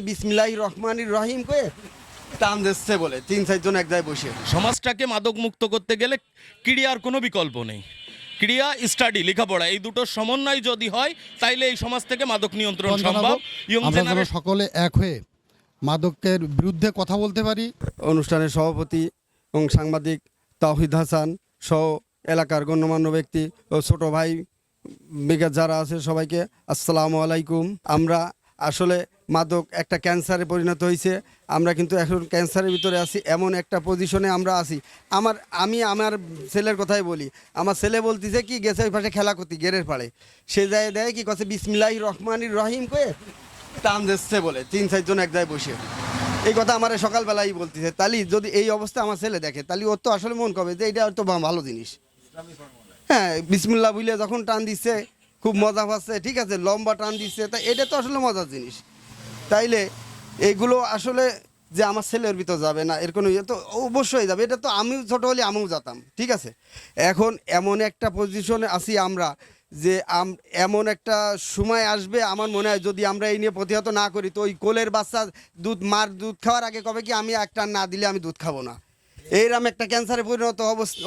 বিসমিল্লাহির রহমানির রহিম কয়ে টান দিচ্ছে বলে ৩-৪ জন এক জায়গায় বসে। সমাজটাকে মাদক মুক্ত করতে গেলে ক্রিয়ার কোনো বিকল্প নেই। ক্রিয়া, স্টাডি, লেখাপড়া এই দুটোর সমন্বয় যদি হয় তাইলে এই সমাজ থেকে মাদক নিয়ন্ত্রণ সম্ভব। আমরা সকলে এক হয়ে মাদকের বিরুদ্ধে কথা বলতে পারি। অনুষ্ঠানের সভাপতি এবং সাংবাদিক তাওহিদ হাসান সহ এলাকার গণ্যমান্য ব্যক্তি ও ছোট ভাই বিজ্ঞান যারা আছে সবাইকে আসসালামু আলাইকুম। আমরা আসলে মাদক একটা ক্যান্সারে পরিণত হয়েছে। আমরা কিন্তু এখন ক্যান্সারের ভিতরে আছি, এমন একটা পজিশনে আমরা আছি। আমি আমার ছেলের কথাই বলি, আমার ছেলে বলতেছে কি গেছে ওই পাশে খেলা করতে গেরের পাড়ে, সে যায় দেয় কি কথা বিসমিল্লাহির রহমানির রহিম কয়ে টান দিচ্ছে বলে ৩-৪ জন এক জায়গায় বসে। এই কথা আমার সকালবেলাই বলতেছে। তাহলে যদি এই অবস্থা আমার ছেলে দেখে তাহলে ওর তো আসলে মন করবে যে এটা তো ভালো জিনিস। হ্যাঁ, বিসমিল্লাহ বুঝলে যখন টান দিচ্ছে খুব মজা পাচ্ছে, ঠিক আছে, লম্বা টান দিচ্ছে, তা এটা তো আসলে মজার জিনিস। তাইলে এইগুলো আসলে যে আমার ছেলের ভিতর যাবে না এর কোনো ইয়ে তো অবশ্যই যাবে। এটা তো আমিও ছোটো হলে আমিও যেতাম, ঠিক আছে। এখন এমন একটা পজিশনে আছি আমরা যে এমন একটা সময় আসবে আমার মনে হয় যদি আমরা এই নিয়ে প্রতিহত না করি তো ওই কোলের বাচ্চা মার দুধ খাওয়ার আগে কবে কি আমি একটা না দিলে আমি দুধ খাবো না, এইরকম একটা ক্যান্সারে পরিণত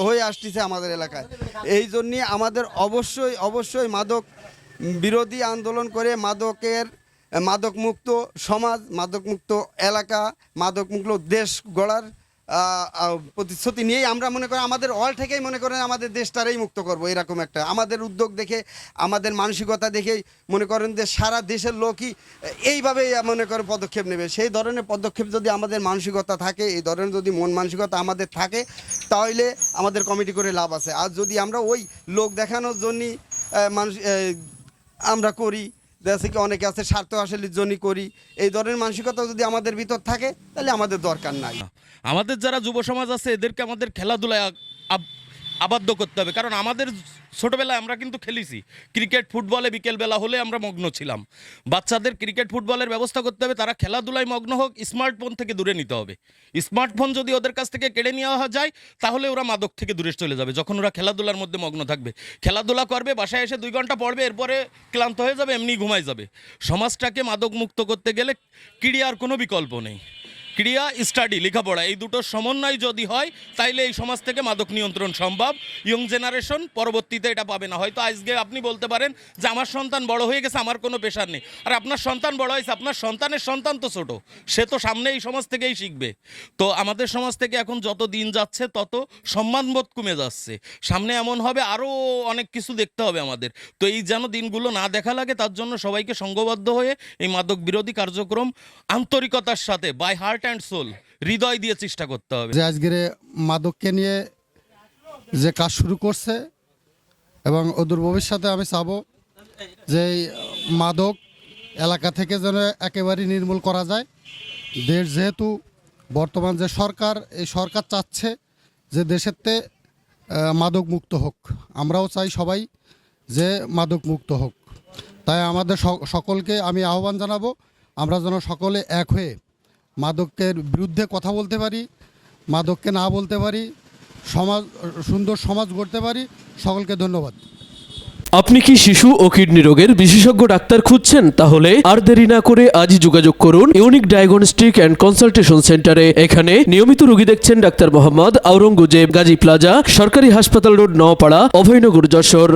হয়ে আসতেছে আমাদের এলাকায়। এই জন্যে আমাদের অবশ্যই মাদক বিরোধী আন্দোলন করে মাদকমুক্ত সমাজ, মাদকমুক্ত এলাকা, মাদকমুক্ত দেশ গড়ার প্রতিশ্রুতি নিয়েই আমরা মনে করি আমাদের অল থেকেই মনে করেন আমাদের দেশটারেই মুক্ত করব। এরকম একটা আমাদের উদ্যোগ দেখে, আমাদের মানসিকতা দেখেই মনে করেন যে সারা দেশের লোকই এইভাবেই মনে করেন পদক্ষেপ নেবে। সেই ধরনের পদক্ষেপ যদি আমাদের মানসিকতা থাকে, এই ধরনের যদি মন মানসিকতা আমাদের থাকে তাহলে আমাদের কমিটি করে লাভ আছে। আর যদি আমরা ওই লোক দেখানোর জন্যই মানুষ আমরা করি, দেখছি কি অনেকে আছে স্বার্থ হাসিলের জন্য করি, এই ধরনের মানসিকতা যদি আমাদের ভিতর থাকে তাহলে আমাদের দরকার নাই। আমাদের যারা যুব সমাজ আছে এদেরকে আমাদের খেলাধুলায় আবদ্ধ করতে হবে। কারণ আমাদের ছোটোবেলায় আমরা কিন্তু খেলেছি ক্রিকেট, ফুটবলে বিকেলবেলা হলে আমরা মগ্ন ছিলাম। বাচ্চাদের ক্রিকেট ফুটবলের ব্যবস্থা করতে হবে, তারা খেলাধুলায় মগ্ন হোক, স্মার্টফোন থেকে দূরে নিতে হবে। স্মার্টফোন যদি ওদের কাছ থেকে কেড়ে নেওয়া যায় তাহলে ওরা মাদক থেকে দূরে চলে যাবে। যখন ওরা খেলাধুলার মধ্যে মগ্ন থাকবে, খেলাধুলা করবে, বাসায় এসে 2 ঘন্টা পড়বে, এরপরে ক্লান্ত হয়ে যাবে, এমনি ঘুমায় যাবে। সমাজটাকে মাদক মুক্ত করতে গেলে ক্রিয়ার কোনো বিকল্প নেই। ক্রিয়া, স্টাডি, লেখাপড়া এই দুটোর সমন্বয় যদি হয় তাইলে এই সমাজ থেকে মাদক নিয়ন্ত্রণ সম্ভব। ইয়ং জেনারেশন পরবর্তীতে এটা পাবে না। হয়তো আজকে আপনি বলতে পারেন যে আমার সন্তান বড় হয়ে গেছে, আমার কোনো পেশার নেই। আর আপনার সন্তান বড় হয়েছে, আপনার সন্তানের সন্তান তো ছোট, সে তো সামনে এই সমাজ থেকেই শিখবে। তো আমাদের সমাজ থেকে এখন যত দিন যাচ্ছে তত সম্মানবোধ কমে যাচ্ছে। সামনে এমন হবে আরও অনেক কিছু দেখতে হবে আমাদের। তো এই যেন দিনগুলো না দেখা লাগে তার জন্য সবাইকে সংঘবদ্ধ হয়ে এই মাদক বিরোধী কার্যক্রম আন্তরিকতার সাথে বাই হার্ট অ্যান্ড সোল, হৃদয় দিয়ে চেষ্টা করতে হবে। যে আজকের মাদককে নিয়ে যে কাজ শুরু করছে এবং অদূর ভবিষ্যতে আমি চাবো যে মাদক এলাকা থেকে যেন একেবারেই নির্মূল করা যায়। দেশ যেহেতু বর্তমান যে সরকার, এই সরকার চাচ্ছে যে দেশেরতে মাদক মুক্ত হোক, আমরাও চাই সবাই যে মাদক মুক্ত হোক। তাই আমাদের সকলকে আমি আহ্বান জানাবো আমরা যেন সকলে এক হয়ে মাদকের বিরুদ্ধে কথা বলতে পারি, মাদককে না বলতে পারি, সুন্দর সমাজ গড়তে পারি। সকলকে ধন্যবাদ। আপনি কি শিশু ও কিডনি রোগের বিশেষজ্ঞ ডাক্তার খুঁজছেন? তাহলে আর দেরি না করে আজই যোগাযোগ করুন ইউনিক ডায়াগনস্টিক অ্যান্ড কনসালটেশন সেন্টারে। এখানে নিয়মিত রোগী দেখছেন ডাক্তার মোহাম্মদ আওরঙ্গজেব, গাজী প্লাজা, সরকারি হাসপাতাল রোড, নওপাড়া, অভয়নগর, যশোর।